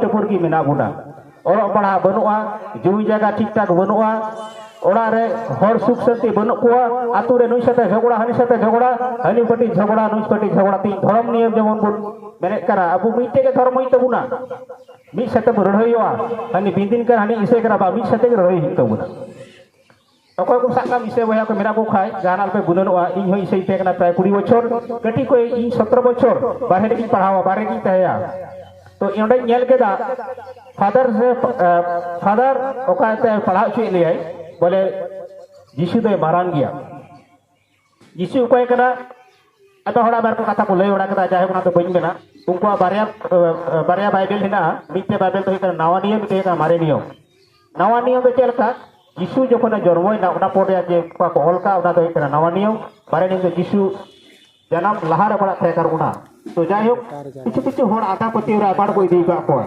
टपुर की मेना बुना और पढ़ा बनुआ जुई जगह ठीक ठाक बनुआ ओड़ा रे हर सुख शांति बनु कुआ आतु रे नुई साथे झगड़ा हनी पटी झगड़ा नुई पटी झगड़ा ती धर्म नियम जेमन बुन मेने करा अबु मिटे के धर्म ही तबुना मिट साथे रड़हइवा हनी बिंदिन कर हनी इसे करा बा मिट साथे रड़हइ ही तबुना अकोय को साका इसे बया को मेरा को खाय जानाल पे गुननवा इन होई सही पे कना प्राय 20 बछर कटी को इन 17 बछर बाहर की पढ़ावा बाहर की तहया तो इनडे नेल केदा फादर ओकाते पढ़ा छुई ले बोले जीशु दे मारान गया जीशु को कना अतो हड़ा बार कथा को लय ओड़ा कदा जाहे उना तो बइन मेना उनको बारया बाइबल हेना मिटे बाइबल तो कना नवा नियम मिटे का मारे नियम तो चलका जीशु जखन जन्मयना उना परे जे को हलका उना तो कना नवा नियम बारे नियम तो जीशु जन्म लहार बड़ा थे कर उना तो जाय हो किछु किछु होड़ आटा पति रा बाड़ को दी का को